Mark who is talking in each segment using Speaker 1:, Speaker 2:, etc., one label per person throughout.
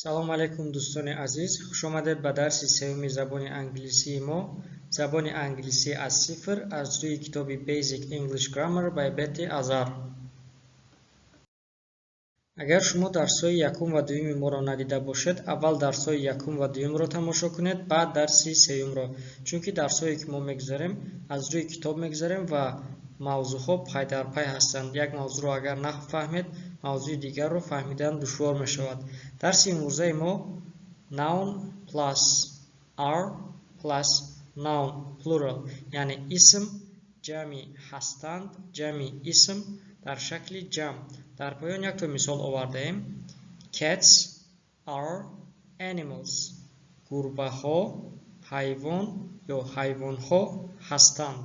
Speaker 1: салом алейкум дӯстони азиз, хуш омадед ба дарси севуми забони англисии мо. Забони англисӣ аз сифр аз рӯи китоби Basic English Grammar by Betty Azar. агар шумо дарсҳои якум ва дуюми моро надида бошед, аввал дарсҳои якум ва дуюмро тамошо кунед, баъд дарси севумро, чунки дарсҳое ки мо мегзарем аз рӯи китоб мегзарем ва мавзӯъҳо пай дар пай ҳастанд. Як мавзӯъро агар нафаҳмед, мавзӯи дигарро фаҳмидан душвор мешавад. дарси имрӯзаи мо noun plus are plus noun plural, яъне исм ҷамъи ҳастанд, ҷамъи исм дар шакли ҷамъ. дар поён якто мисол овардаем. Cats are animals. гурбаҳо ҳайвон ё ҳайвонҳо ҳастанд.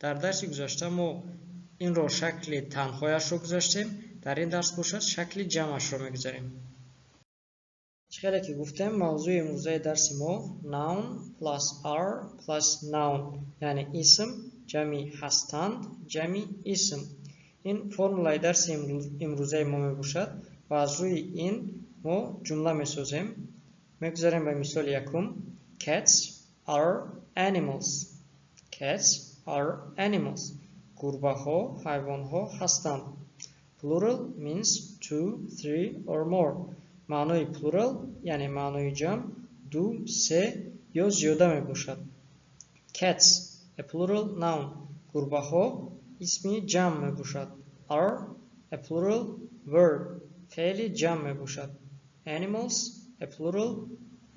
Speaker 1: дар дарси гузашта мо инро шакли танҳояшро гузаштем. дар ин дарс бошад шакли ҷамъашро мегузарем. чихеле ки гуфтем, мавзӯи имрӯзаи дарси мо noun plus are plus noun, яъне исм ҷамъи ҳастанд, ҷамъи исм. ин формулаи дарси имрӯзаи мо мебошад ва аз рӯи ин мо ҷумла месозем. мегузарем ба мисоли якум. Cats are animals. Cats are animals. гурбаҳо ҳайвонҳо ҳастанд. Plural means two, three or more. маънои plural яъне маънои ҷамъ ду, се ё зиёда мебошад. Cats a plural noun. гурбаҳо исми ҷамъ мебошад. Are a plural verb. феъли ҷамъ мебошад. Animals a plural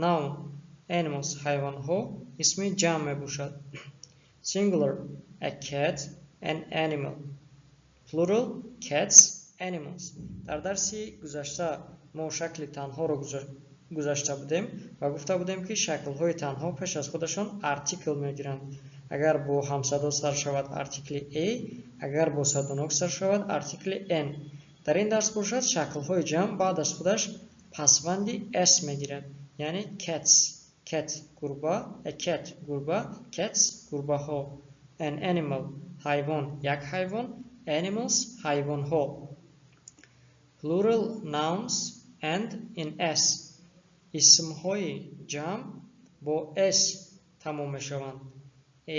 Speaker 1: noun. Animals ҳайвонҳо исми ҷамъ мебошад. Singular a cat an animal. Plural cats animals. дар дарси гузашта мо шакли танҳоро гузашта будем ва гуфта будем ки шаклҳои танҳо пеш аз худашон артикл мегиранд. агар бо ҳамсадо сар шавад артикли a, агар бо садонок сар шавад артикли n. дар ин дарс бошад шаклҳои ҷамъ баъд аз худаш пасванди s мегирад, яъне cats cat гурба, a cat гурба, cats гурбаҳо, an animal ҳайвон як ҳайвон, animals ҳайвонҳо. Plural nouns end in s. исмҳои ҷамъ бо s тамом мешаванд.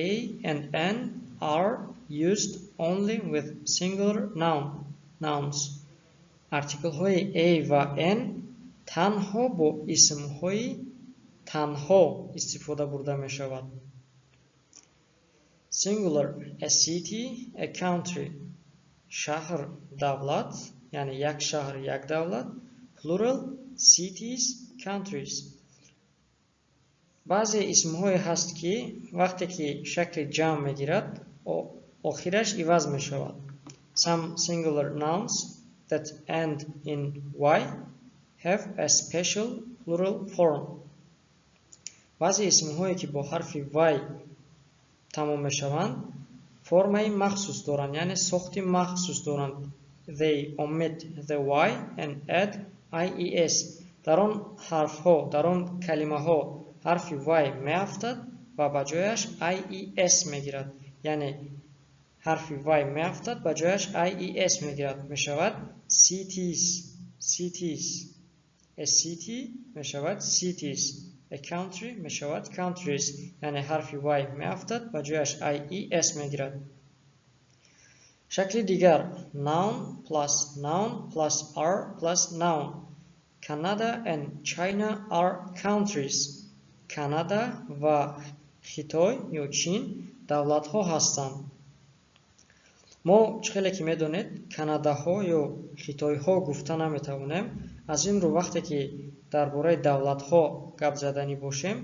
Speaker 1: A and n are used only with singular nouns. артиклҳои a ва n танҳо бо исмҳои танҳо истифода бурда мешавад. Singular a city, a country. шаҳр давлат, яъне як шаҳр як давлат. Plural cities, countries. баъзе исмҳое ҳаст ки вақте ки шакли ҷамъ мегирад, охираш иваз мешавад. Some singular nouns that end in y have a special plural form. баъзе исмҳое ки бо ҳарфи y тамом мешаванд, формаи махсус доранд, яъне сохти махсус доранд. They omit the y and add ies. дар он ҳарфҳо, дар он калимаҳо ҳарфи y меафтад ва ба ҷояш ies мегирад, яъне ҳарфи y меафтад ба ҷояш ies мегирад, мешавад cities. Cities. A city мешавад cities. A country мешавад countries, яъне ҳарфи y меафтад ба ҷояш ies мегирад. шакли дигар noun plus are plus noun. Canada and China are countries. Канада ва Хитой ё Чин давлатҳо ҳастанд. мо чихеле ки медонед, канадаҳо ё хитойҳо гуфта наметавонем. аз ин рӯ вақте ки дар бораи давлатҳо гап заданӣ бошем,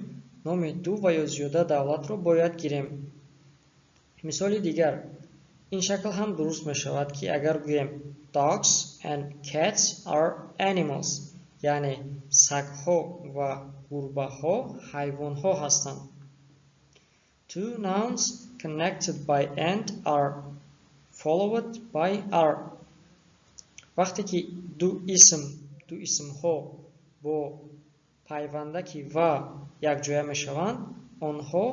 Speaker 1: номи ду ва ё зиёда давлатро бояд гирем. мисоли дигар, ин шакл ҳам дуруст мешавад ки агар гӯем dogs and cats are animals, яъне сагҳо ва гурбаҳо ҳайвонҳо ҳастанд. Two nouns connected by and are followed by are. вақте ки ду исмҳо бо пайвандаки ва якҷоя мешаванд, онҳо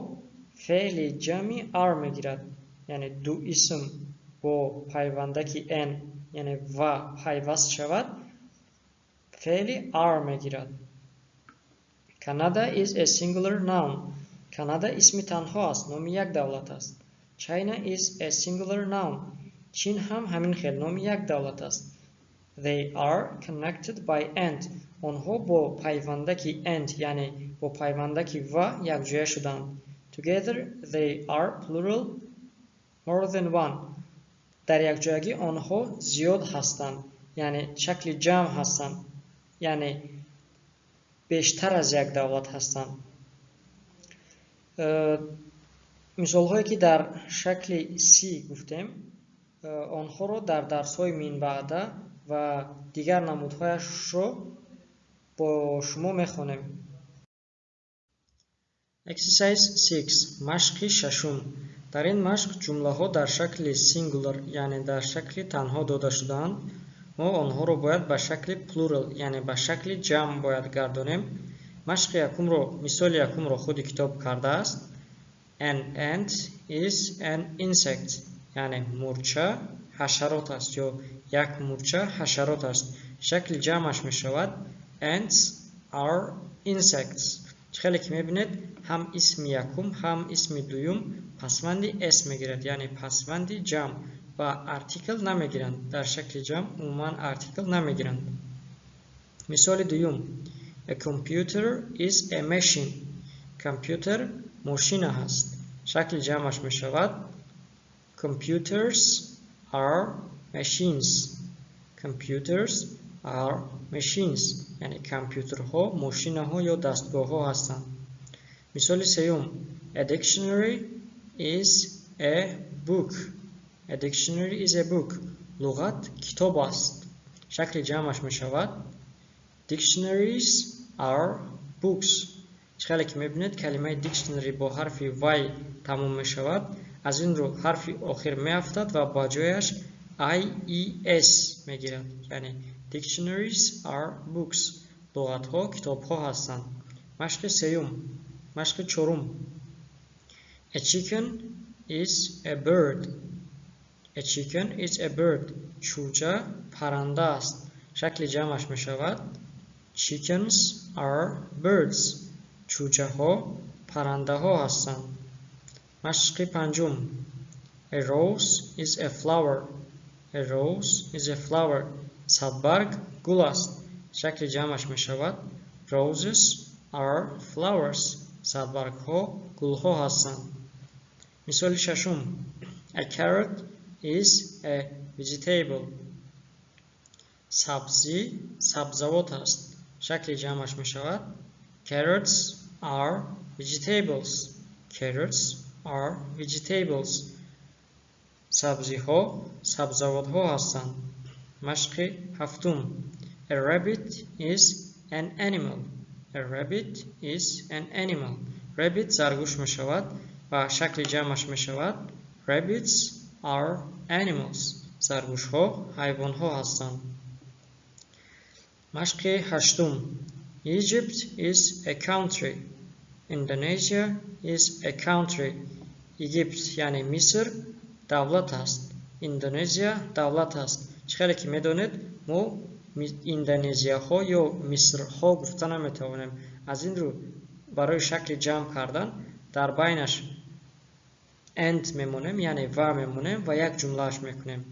Speaker 1: феъли ҷамъи are мегирад, яъне ду исм бо пайвандаки n яъне ва пайваст шавад, феъли are мегирад. Canada is a singular noun. Canada اسمی تنها است، نام یک دولت است. China is a singular noun. چین هم همین خیل نام یک دولت است. They are connected by and. آنها با پیوندکی and یعنی با پیوندکی و یکجای شدند. Together they are plural more than one. در یک جایگی آنها زیاد هستند، یعنی شکل جمع هستند، یعنی بیشتر از یک دولت هستند. مثال هایی که در شکل C گفتیم آنها رو در درس های من بعده و دیگر نمودهایش رو با شما میخوانیم. Exercise 6 مشق ششم. در این مشق جمله ها در شکل سینگولار یعنی در شکل تنها داده شدند. ما آنها رو باید به شکل پلورال یعنی به شکل جمع باید گردانیم. مشق یکم رو مثال یکم رو خود کتاب کرده است. An ant is an insect یعنی مورچه حشرات است یا یک مورچه حشرات است. شکل جمعش می شود ants are insects. خیلی که می بینید هم اسم یکم هم اسم دویم پسوندی اس می گیرد یعنی پسوندی جمع و ارتیکل نمی گیرند. در شکل جمع عموما ارتیکل نمی گیرند. مثال دویم A computer is a machine. کامپیوتر ماشین هست. شکل جمعش می شود Computers are machines. Computers are machines یعنی کامپیوترها ماشین‌ها یا دستگاه‌ها هستند. مثال سوم A dictionary is a book. A dictionary is a book. لغت کتاب است. شکل جمعش می شود Dictionaries are books. خیلی که می بینید کلمه دیکشنری با حرف وای تمام می شود. از این رو حرف آخر می افتد و با جایش IES می گیرد یعنی Dictionaries are books. لغت ها کتاب ها هستند. مشق سوم. مشق چهارم A chicken is a bird. A chicken is a bird. چوجه پرنده است. شکل جمعش می شود Chickens are birds. چوجه ها پرنده ها هستند. مشق پنجم A rose is a flower. A rose is a flower. صدبرگ گل است. شکل جمعش می شود Roses are flowers. صدبرگ ها گل ها هستند. مثال ششم A carrot is a vegetable. سبزی سبزوات است. شکل جمعش می شود Carrots are vegetables. Carrots are vegetables. سبزی ها سبزوات ها هستند. مشق هفتم A rabbit is an animal. A rabbit is an animal. Rabbit زرگوش می شود و شکل جمعش می شود Rabbits are animals. زرگوش ها حیوان ها هستند. مشق هشتم Egypt is a country. Indonesia is a country. Egypt یعنی مصر دولت است. اندونزیا دولت است. خیلی که میدونید ما اندونزیا ها یا مصر ها گفته نمیتوانیم. از این رو برای شکل جمع کردن در بینش and میمونیم یعنی و میمونیم و یک جملهش میکنیم.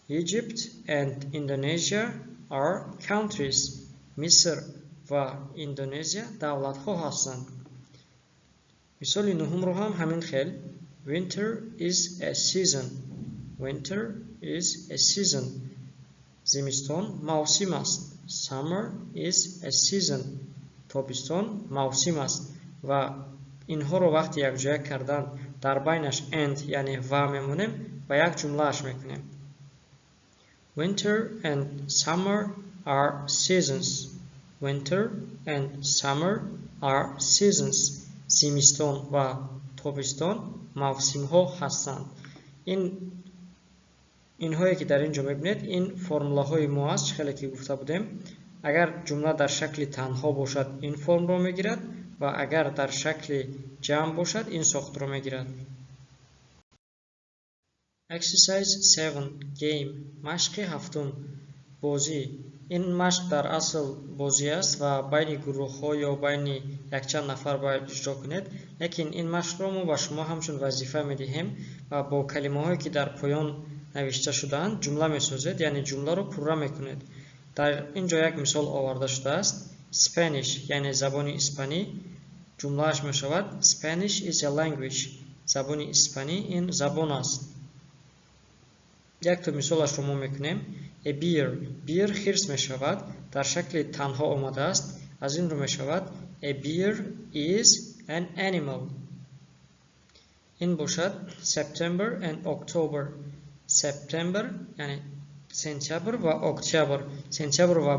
Speaker 1: Egypt and Indonesia are countries. مصر و اندونزیا دولت ها هستند. مثال نهم رو هم همین خیل Winter is a season. Winter is a season. زمستان موسم است. Summer is a season. تابستان موسم است. و اینها رو وقتی یک جای کردن در بینش and یعنی و میمونیم و یک جملهش میکنیم. Winter and summer are seasons. Winter and summer are seasons. زمستان و تابستان موسم ها هستند. اینهایی که در اینجا میبینید این فرموله های ما است. خیلی که گفته بودیم اگر جمله در شکل تنها باشد این فرم رو میگیرد و اگر در شکل جمع باشد این ساخت رو میگیرد. Exercise 7 Game. مشق هفتم بازی. ин машқ дар асл бозӣ аст ва байни гурӯҳҳо ё байни якчанд нафар бояд иҷро кунед, лекин ин машқро мо ба шумо ҳамчун вазифа медиҳем ва бо калимаҳое ки дар поён навишта шудаанд ҷумла месозед, яъне ҷумларо пурра мекунед. дар ин ҷо як мисол оварда шудааст. Spanish яъне забони испанӣ, ҷумлааш мешавад Spanish is a language. Забони испанӣ ин забон аст. якто мисолашро мо мекунем. A beer. Beer хирс мешавад, дар шакли танҳо омадааст. аз ин рӯ мешавад A beer is an animal. ин бошад September and October. September яъне сентябр ва октябр. Сентябр ва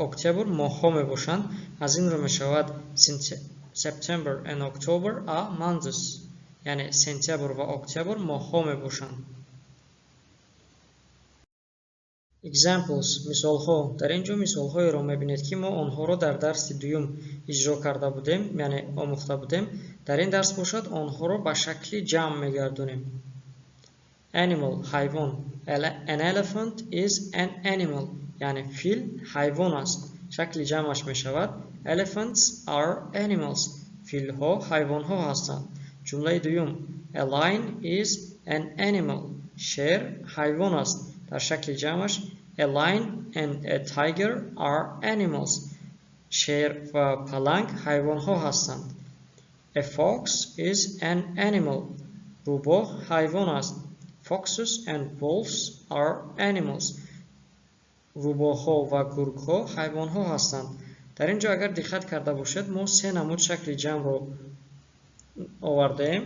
Speaker 1: октябр моҳҳо мебошанд. аз ин рӯ мешавад September and October are months. яъне сентябр ва октябр моҳҳо мебошанд. Examples, мисолҳо. дар ин ҷо мисолҳоеро мебинед ки мо онҳоро дар дарси дуюм иҷро карда будем, яъне омӯхта будем. дар ин дарс бошад онҳоро ба шакли ҷамъ мегардонем. Animal, ҳайвон. An elephant is an animal. яъне фил ҳайвон аст. шакли ҷамъаш мешавад Elephants are animals. филҳо ҳайвонҳо ҳастанд. ҷумлаи дуюм. A lion is an animal. шер ҳайвон аст. дар шакли ҷамъаш A lion and a tiger are animals. шер ва паланг ҳайвонҳо ҳастанд. A fox is an animal. рӯбоҳ ҳайвон аст. Foxes and wolves are animals. рӯбоҳҳо ва гургҳо ҳайвонҳо ҳастанд. дар ин ҷо агар диққат карда бошед, мо се намуд шакли ҷамъро овардаем.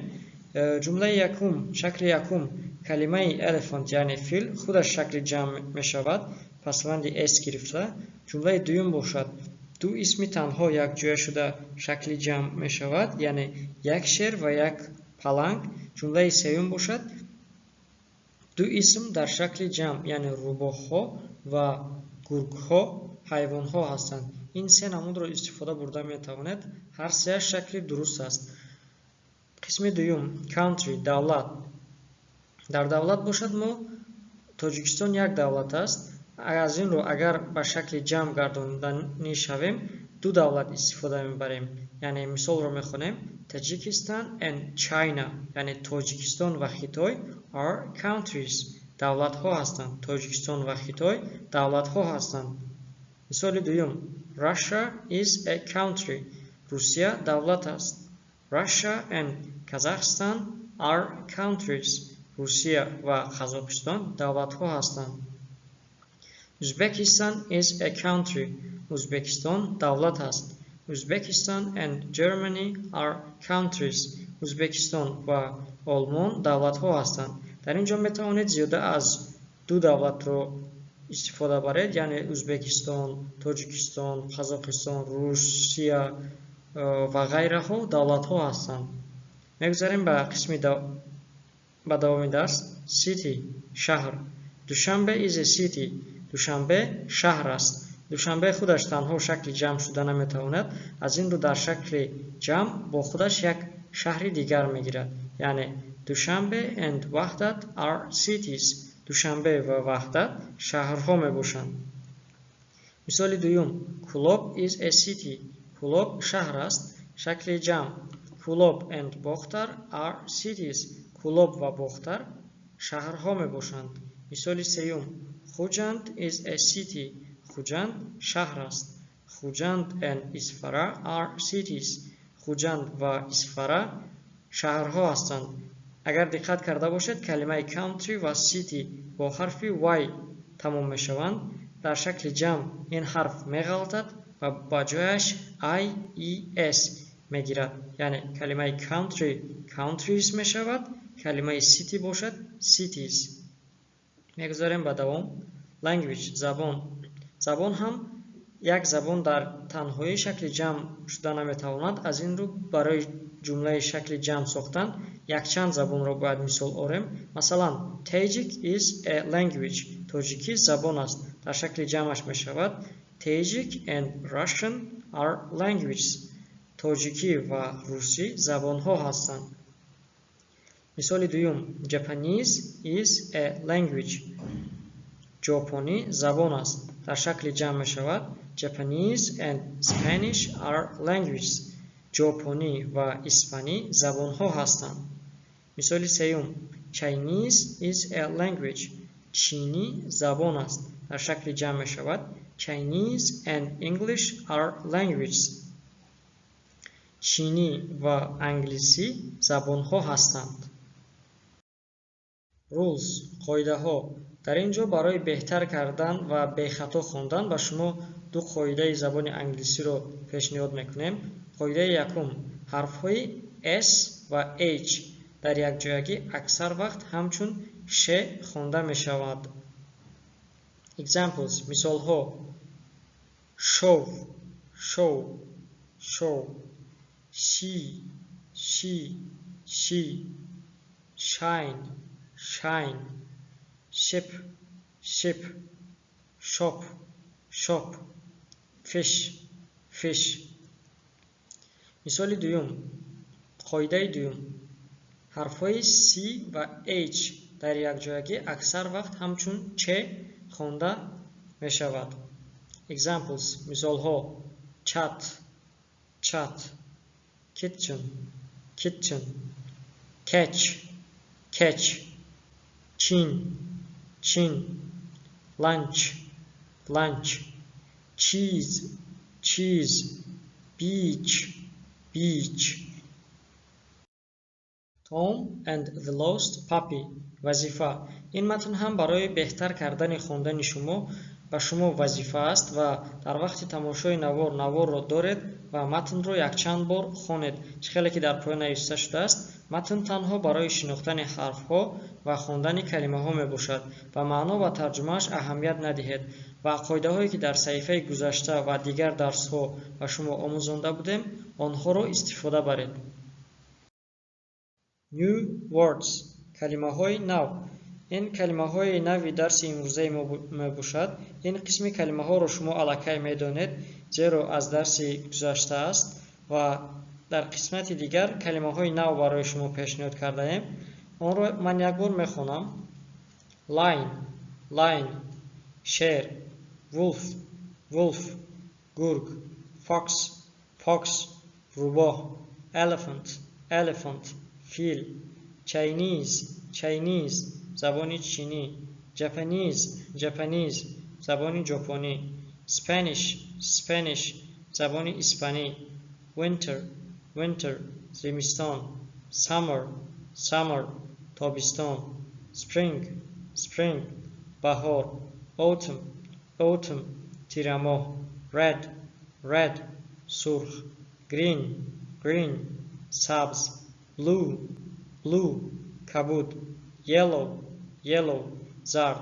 Speaker 1: ҷумлаи якум, шакли якум, калимаи elephant яъне фил худаш шакли ҷамъ мешавад, пасванди s гирифта. ҷумлаи дуюм бошад ду исми танҳо якҷоя шуда шакли ҷамъ мешавад, яъне як шер ва як паланг. ҷумлаи сеюм бошад ду исм дар шакли ҷамъ, яъне рӯбоҳҳо ва гургҳо ҳайвонҳо ҳастанд. ин се намудро истифода бурда метавонед. ҳар сеаш шакли дуруст аст. қисми дуюм, country, давлат. дар давлат бошад мо Тоҷикистон як давлат аст. аз ин рӯ агар ба шакли ҷамъ гардонида шавем, ду давлат истифода мебарем. яъне мисолро мехонем Tajikistan and China, яъне Тоҷикистон ва Хитой are countries. давлатҳо ҳастанд. Тоҷикистон ва Хитой давлатҳо ҳастанд. мисоли дуюм. Russia is a country. русия давлат аст. Russia and Kazakhstan are countries. русия ва Қазоқистон давлатҳо ҳастанд. Uzbekistan is a country. ӯзбекистон давлат аст. Uzbekistan and Germany are countries. ӯзбекистон ва олмон давлатҳо ҳастанд. дар ин ҷо метавонед зиёда аз ду давлатро истифода баред, яъне Ӯзбекистон, Тоҷикистон, Қазоқистон, Русия ва ғайраҳо давлатҳо ҳастанд. мегузарем ба қисми ба давоми дарс. City, шаҳр. Душанбе is a city. душанбе шаҳр аст. душанбе худаш танҳо шакли ҷамъ шуда наметавонад. аз ин рӯ дар шакли ҷамъ бо худаш як шаҳри дигар мегирад, яъне Душанбе and Ваҳдат are cities. душанбе ва ваҳдат шаҳрҳо мебошанд. мисоли дуюм. Кӯлоб is a city. кӯлоб шаҳр аст. шакли ҷамъ. Кӯлоб and Бохтар are cities. кӯлоб ва бохтар шаҳрҳо мебошанд. мисоли сеюм. Хуҷанд is a city. хуҷанд шаҳр аст. Хуҷанд and Исфара are cities. хуҷанд ва исфара шаҳрҳо ҳастанд. агар диққат карда бошед, калимаи country ва city бо ҳарфи y тамом мешаванд. дар шакли ҷамъ ин ҳарф меғалтад ва ба ҷояш ies мегирад, яъне калимаи country countries мешавад, калимаи city бошад cities. мегузарем ба давом. Language, забон. забон ҳам як забон дар танҳоӣ шакли ҷамъ шуда наметавонад. аз ин рӯ барои ҷумлаи шакли ҷамъ сохтан якчанд забонро бояд мисол орем. масалан, Tajik is a language. тоҷикӣ забон аст. дар шакли ҷамъаш мешавад Tajik and Russian are languages. тоҷикӣ ва русӣ забонҳо ҳастанд. мисоли дуюм. Japanese is a language. ژاپنی زبان است. در شکل جمع می شود. Japanese and Spanish are languages. ژاپنی و اسپانی زبان ها هستند. مثال سوم Chinese is a language. چینی زبان است. در شکل جمع می شود. Chinese and English are languages. چینی و انگلیسی زبان ها هستند. Rules قاعده ها. در اینجا برای بهتر کردن و به خطا خواندن به شما دو قاعده زبان انگلیسی رو پیشنهاد میکنیم. قاعده یکم حرف های S و H در یک جایگی اکثر وقت همچون ش خوانده می شود. Examples مثال ها show show show she shine shine ship ship shop shop fish fish. مثال دوم قاعده دوم حرفهای C و H در یک جایگی اکثر وقت همچون چه خوانده می شود. Examples مثال ها chat chat kitchen kitchen catch catch chin chin lunch lunch cheese cheese beach beach. Tom and the Lost Puppy. وظیفه. این متن هم برای بهتر کردن خواندن شما به شما وظیفه است و در وقت تماشای نوار را دارید و متن را یک چند بار خوانید. خیلی که در پایان نوشته شده است متن تنها برای شناختن حرف ها و خواندن کلمه ها می باشد و معنا و ترجمهش اهمیت ندهید و قاعده هایی که در صحیفه گذشته و دیگر درس ها و شما آموزانده بودیم آنها را استفاده برید. New words کلمه های نو. این کلمه های نوی درس امروزه ما باشد. این قسم کلمه ها را شما الکی میدانید زیرا از درس گذشته است و در قسمت دیگر کلمه های نو برای شما پیشنهاد کرده ایم. آن را من یک بار میخوانم. line line شیر wolf wolf گرگ fox fox روباه elephant elephant فیل Chinese Chinese زبان چینی Japanese Japanese زبان ژاپنی Spanish Spanish زبان اسپانی winter winter زمستان summer summer تابستان spring spring بهار autumn autumn تیرماه red red سرخ green green سبز blue blue کبود yellow yellow زرد.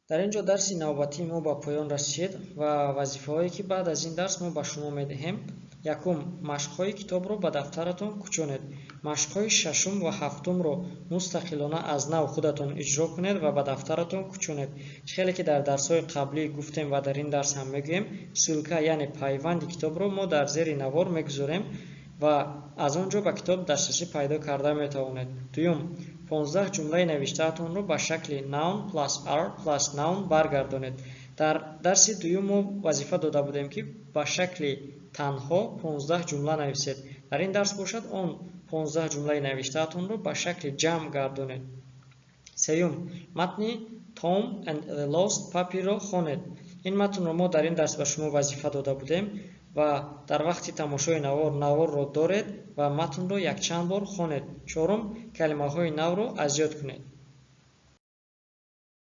Speaker 1: در اینجا درس نوبتی ما با پایان رسید و وظیفه هایی که بعد از این درس ما به شما میدهیم. یکم مشق‌های کتاب رو به دفترتون کوچونید. مشق‌های ششم و هفتم رو مستقلانه از نو خودتون اجرا کنید و به دفترتون کوچونید. خیلی که در درس‌های قبلی گفتیم و در این درس هم میگیم سلکه یعنی پیوند کتاب رو ما در زیر نوار میگذاریم و از آنجا به کتاب دسترسی پیدا کرده میتوانید. دوم 15 جمله نوشته‌تون رو به شکل noun plus are plus noun برگردانید. در درس دوم ما وظیفه داده بودیم که به شکل تنها 15 جمله نویسید. در این درس باشد آن 15 جمله نوشته‌تون رو به شکل جمع گردانید. سوم متن Tom and the Lost Puppy را خوانید. این متن رو ما در این درس به شما وظیفه داده بودیم و در وقت تماشای نوار را دارید و متن رو یک چند بار خوانید. چهارم کلمه های نو را از یاد کنید.